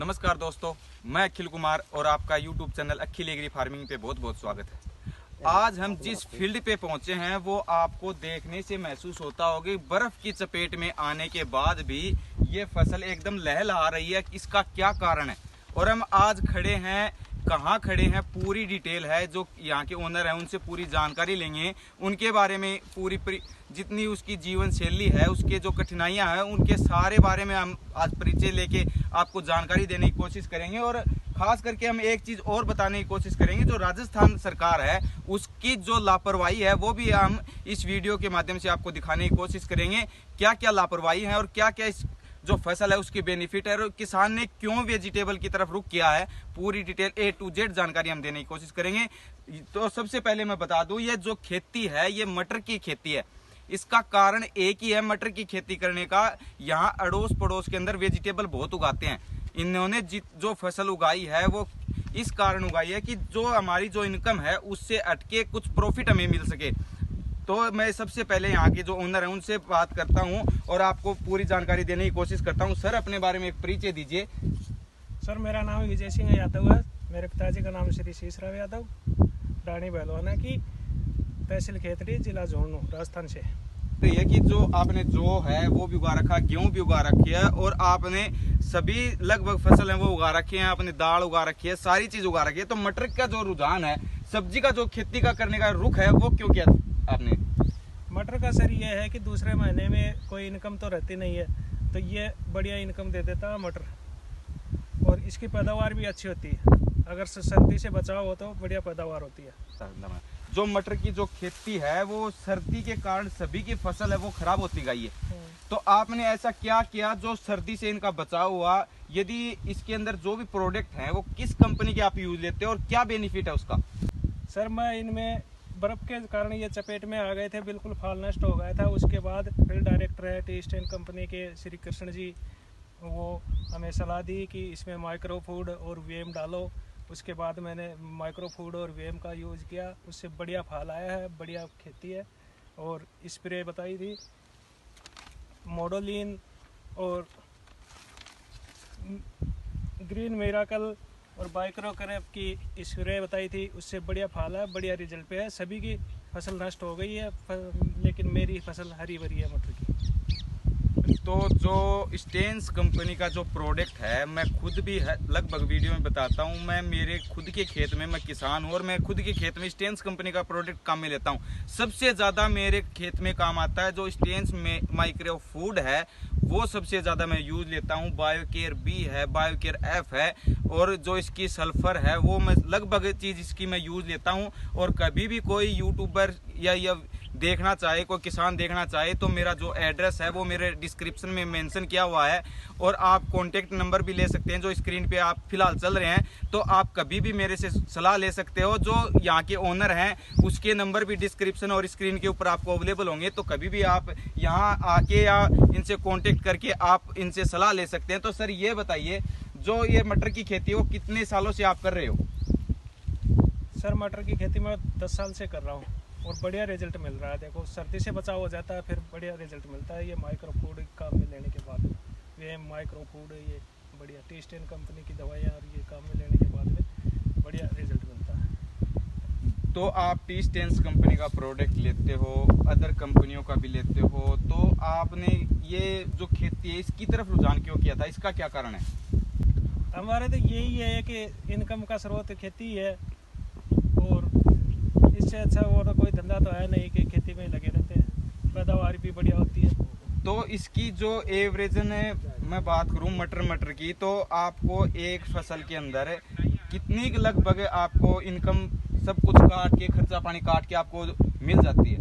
नमस्कार दोस्तों, मैं अखिल कुमार और आपका YouTube चैनल अखिल एग्री फार्मिंग पे बहुत बहुत स्वागत है। आज हम जिस फील्ड पे पहुंचे हैं वो आपको देखने से महसूस होता होगा। बर्फ की चपेट में आने के बाद भी ये फसल एकदम लहलहा रही है। इसका क्या कारण है और हम आज खड़े हैं, कहाँ खड़े हैं, पूरी डिटेल है। जो यहाँ के ओनर हैं उनसे पूरी जानकारी लेंगे, उनके बारे में पूरी जितनी उसकी जीवन शैली है, उसके जो कठिनाइयाँ हैं, उनके सारे बारे में हम आज परिचय लेके आपको जानकारी देने की कोशिश करेंगे। और खास करके हम एक चीज़ और बताने की कोशिश करेंगे, जो राजस्थान सरकार है उसकी जो लापरवाही है वो भी हम इस वीडियो के माध्यम से आपको दिखाने की कोशिश करेंगे। क्या क्या लापरवाही है और क्या क्या इस जो फसल है उसकी बेनिफिट है और किसान ने क्यों वेजिटेबल की तरफ रुख किया है, पूरी डिटेल A to Z जानकारी हम देने की कोशिश करेंगे। तो सबसे पहले मैं बता दूं, ये जो खेती है ये मटर की खेती है। इसका कारण एक ही है मटर की खेती करने का। यहाँ अड़ोस पड़ोस के अंदर वेजिटेबल बहुत उगाते हैं। इन्होंने जो फसल उगाई है वो इस कारण उगाई है कि जो हमारी जो इनकम है उससे हटके कुछ प्रॉफिट हमें मिल सके। तो मैं सबसे पहले यहाँ के जो ओनर हैं उनसे बात करता हूँ और आपको पूरी जानकारी देने की कोशिश करता हूँ। सर, अपने बारे में एक परिचय दीजिए। सर, मेरा नाम विजय सिंह यादव है। मेरे पिताजी का नाम श्री शीशराव यादव, रानी बहलवाना की, तहसील खेतड़ी, जिला झुंझुनू, राजस्थान से। तो ये कि जो आपने जो है वो भी उगा रखा, गेहूं भी उगा रखी है और आपने सभी लगभग फसल है वो उगा रखी है, आपने दाल उगा रखी है, सारी चीज उगा रखी है। तो मटर का जो रुझान है, सब्जी का जो खेती का करने का रुख है, वो क्यों किया आपने? मटर का सर ये है कि दूसरे महीने में कोई इनकम तो रहती नहीं है, तो ये बढ़िया इनकम दे देता है मटर, और इसकी पैदावार भी अच्छी होती है। अगर सर्दी से बचाव हो तो बढ़िया पैदावार होती है। जो मटर की जो खेती है वो सर्दी के कारण सभी की फसल है वो खराब होती गई है। तो आपने ऐसा क्या किया जो सर्दी से इनका बचाव हुआ? यदि इसके अंदर जो भी प्रोडक्ट हैं वो किस कंपनी के आप यूज लेते हैं और क्या बेनिफिट है उसका? सर, मैं इनमें बर्फ के कारण ये चपेट में आ गए थे, बिल्कुल फल नष्ट हो गया था। उसके बाद फील्ड डायरेक्टर है टी स्टेन कंपनी के श्री कृष्ण जी, वो हमें सलाह दी कि इसमें माइक्रो फूड और वीएम डालो। उसके बाद मैंने माइक्रो फूड और वीएम का यूज़ किया, उससे बढ़िया फल आया है, बढ़िया खेती है। और स्प्रे बताई थी मोडोलिन और ग्रीन मिराकल और बाइक्रो करेप की स्प्रे बताई थी, उससे बढ़िया फल है, बढ़िया रिजल्ट पे है। सभी की फसल नष्ट हो गई है, लेकिन मेरी फसल हरी भरी है मटर की। तो जो स्टेन्स कंपनी का जो प्रोडक्ट है, मैं खुद भी लगभग वीडियो में बताता हूँ। मैं मेरे खुद के खेत में, मैं किसान हूँ और मैं खुद के खेत में स्टेन्स कंपनी का प्रोडक्ट काम में लेता हूँ। सबसे ज़्यादा मेरे खेत में काम आता है जो स्टेन्स में माइक्रो फूड है, वो सबसे ज़्यादा मैं यूज़ लेता हूँ। बायोकेयर बी है, बायोकेयर एफ है, और जो इसकी सल्फर है वो मैं लगभग चीज़ इसकी मैं यूज़ लेता हूँ। और कभी भी कोई यूट्यूबर या देखना चाहे, कोई किसान देखना चाहे, तो मेरा जो एड्रेस है वो मेरे डिस्क्रिप्शन में मेंशन किया हुआ है और आप कॉन्टेक्ट नंबर भी ले सकते हैं जो स्क्रीन पे आप फिलहाल चल रहे हैं। तो आप कभी भी मेरे से सलाह ले सकते हो। जो यहाँ के ओनर हैं उसके नंबर भी डिस्क्रिप्शन और स्क्रीन के ऊपर आपको अवेलेबल होंगे, तो कभी भी आप यहाँ आके या इनसे कॉन्टेक्ट करके आप इनसे सलाह ले सकते हैं। तो सर, ये बताइए, जो ये मटर की खेती वो कितने सालों से आप कर रहे हो? सर, मटर की खेती मैं 10 साल से कर रहा हूँ और बढ़िया रिजल्ट मिल रहा है। देखो, सर्दी से बचाव हो जाता है, फिर बढ़िया रिजल्ट मिलता है। ये माइक्रो फूड काम में लेने के बाद, ये माइक्रो फूड, ये बढ़िया टी स्टेन कंपनी की दवाइयाँ, और ये काम में लेने के बाद में बढ़िया रिजल्ट मिलता है। तो आप टी स्टेन्स कंपनी का प्रोडक्ट लेते हो, अदर कंपनियों का भी लेते हो, तो आपने ये जो खेती है इसकी तरफ रुझान क्यों किया था? इसका क्या कारण है? हमारे तो यही है कि इनकम का स्रोत खेती है, और इससे अच्छा और कोई धंधा तो है नहीं कि खेती में लगे रहते हैं। पैदावार भी बढ़िया होती है। तो इसकी जो एवरेजन है, मैं बात करूं मटर की, तो आपको एक फसल के अंदर कितनी लगभग आपको इनकम सब कुछ काट के, खर्चा पानी काट के आपको मिल जाती है?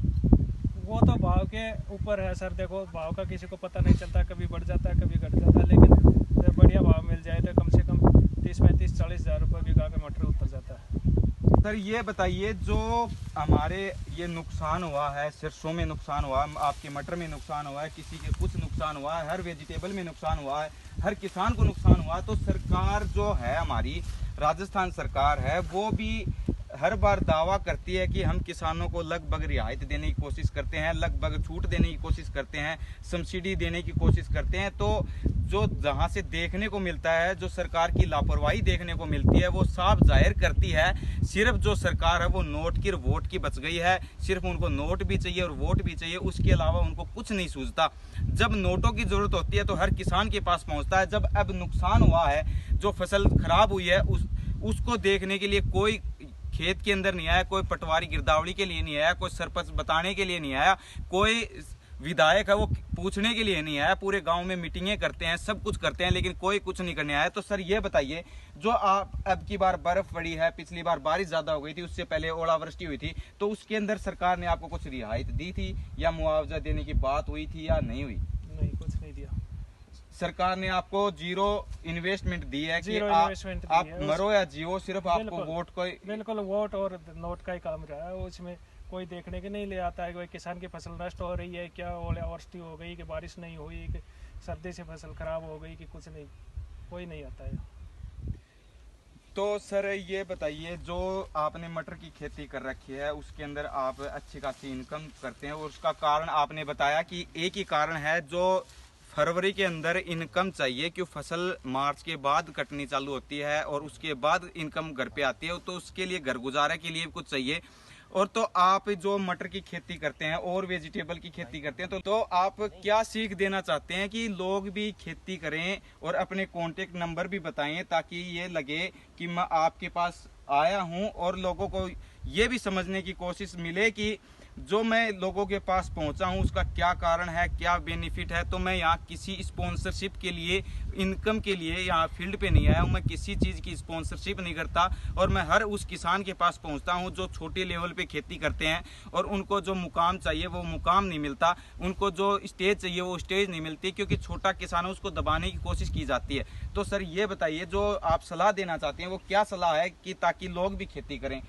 वो तो भाव के ऊपर है सर। देखो, भाव का किसी को पता नहीं चलता, कभी बढ़ जाता है, कभी घट जाता है, लेकिन जब बढ़िया भाव मिल जाए तो कम से कम 30-35-40 हज़ार रुपये बीघा का मटर उतर जाता है। सर, ये बताइए, जो हमारे ये नुकसान हुआ है, सरसों में नुकसान हुआ, आपके मटर में नुकसान हुआ है, किसी के कुछ नुकसान हुआ है, हर वेजिटेबल में नुकसान हुआ है, हर किसान को नुकसान हुआ, तो सरकार जो है हमारी राजस्थान सरकार है वो भी हर बार दावा करती है कि हम किसानों को लगभग रियायत देने की कोशिश करते हैं, लगभग छूट देने की कोशिश करते हैं, सब्सिडी देने की कोशिश करते हैं। तो जो जहां से देखने को मिलता है, जो सरकार की लापरवाही देखने को मिलती है, वो साफ जाहिर करती है सिर्फ जो सरकार है वो नोट की और वोट की बच गई है। सिर्फ उनको नोट भी चाहिए और वोट भी चाहिए, उसके अलावा उनको कुछ नहीं सूझता। जब नोटों की जरूरत होती है तो हर किसान के पास पहुंचता है। जब अब नुकसान हुआ है, जो फसल खराब हुई है, उसको देखने के लिए कोई खेत के अंदर नहीं आया, कोई पटवारी गिरदावड़ी के लिए नहीं आया, कोई सरपंच बताने के लिए नहीं आया, कोई विधायक है वो पूछने के लिए नहीं आया। पूरे गांव में मीटिंगें करते हैं, सब कुछ करते हैं, लेकिन कोई कुछ नहीं करने आया। तो सर ये बताइए, जो आप अब की बार बर्फ पड़ी है, पिछली बार बारिश ज्यादा हो गई थी, उससे पहले ओलावृष्टि हुई थी, तो उसके अंदर सरकार ने आपको कुछ रियायत दी थी या मुआवजा देने की बात हुई थी या नहीं हुई? नहीं, कुछ नहीं दिया। सरकार ने आपको जीरो इन्वेस्टमेंट दी है कि आप मरो या जियो, सिर्फ आपको वोट को। बिल्कुल वोट और नोट का ही काम रहा है, उसमें कोई देखने के नहीं ले आता है। कोई किसान की फसल नष्ट हो रही है क्या, ओलावृष्टि हो गई कि बारिश नहीं हुई कि सर्दी से फसल खराब हो गई कि कुछ नहीं, कोई नहीं आता है। तो सर ये बताइए, जो आपने मटर की खेती कर रखी है उसके अंदर आप अच्छी खासी इनकम करते हैं, और उसका कारण आपने बताया कि एक ही कारण है, जो फरवरी के अंदर इनकम चाहिए, क्यों फसल मार्च के बाद कटनी चालू होती है और उसके बाद इनकम घर पे आती है, तो उसके लिए घर गुजारे के लिए कुछ चाहिए। और तो आप जो मटर की खेती करते हैं और वेजिटेबल की खेती करते हैं, तो आप क्या सीख देना चाहते हैं कि लोग भी खेती करें और अपने कॉन्टेक्ट नंबर भी बताएं, ताकि ये लगे कि मैं आपके पास आया हूं और लोगों को ये भी समझने की कोशिश मिले कि जो मैं लोगों के पास पहुंचा हूं उसका क्या कारण है, क्या बेनिफिट है। तो मैं यहाँ किसी स्पॉन्सरशिप के लिए, इनकम के लिए यहाँ फील्ड पे नहीं आया हूं, मैं किसी चीज़ की स्पॉन्सरशिप नहीं करता, और मैं हर उस किसान के पास पहुंचता हूं जो छोटे लेवल पे खेती करते हैं और उनको जो मुकाम चाहिए वो मुकाम नहीं मिलता, उनको जो स्टेज चाहिए वो स्टेज नहीं मिलती, क्योंकि छोटा किसान है उसको दबाने की कोशिश की जाती है। तो सर ये बताइए, जो आप सलाह देना चाहते हैं वो क्या सलाह है कि ताकि लोग भी खेती करें?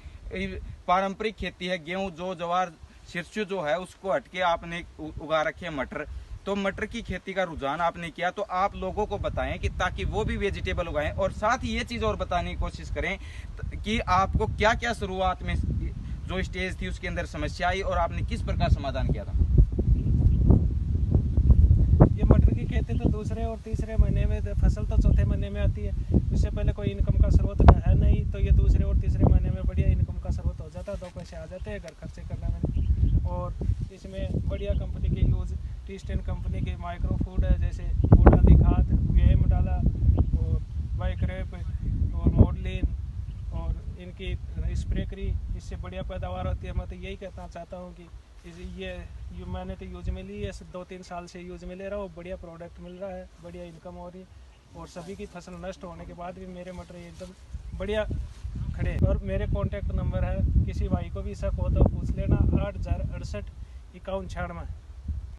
पारंपरिक खेती है, गेहूँ, जो ज्वार, सिरसों जो है उसको हटके आपने उगा रखे है मटर, तो मटर की खेती का रुझान आपने किया, तो आप लोगों को बताएं कि ताकि वो भी वेजिटेबल उगाएं। और साथ ही ये चीज़ और बताने की कोशिश करें कि आपको क्या क्या शुरुआत में जो स्टेज थी उसके अंदर समस्या आई और आपने किस प्रकार समाधान किया था? ये मटर की खेती तो दूसरे और तीसरे महीने में, फसल तो चौथे महीने में आती है, उससे पहले कोई इनकम का स्रोत है नहीं, तो ये दूसरे और तीसरे महीने में बढ़िया इनकम का स्रोत हो जाता है, 2 पैसे आ जाते हैं घर खर्चे करने में। और इसमें बढ़िया कंपनी के यूज़, टी-10 कंपनी के माइक्रो फूड है, जैसे डाली खाद, वीएम डाला और बाइक्रेप और मॉडलिन और इनकी स्प्रे करी, इससे बढ़िया पैदावार होती है। मैं तो यही कहना चाहता हूँ कि ये मैंने तो यूज में ली है, 2-3 साल से यूज में ले रहा हूँ, बढ़िया प्रोडक्ट मिल रहा है, बढ़िया इनकम हो रही है, और सभी की फसल नष्ट होने के बाद भी मेरे मटर एकदम बढ़िया खड़े। और मेरे कॉन्टैक्ट नंबर है, किसी भाई को भी शक हो तो पूछ लेना, 8068 5196।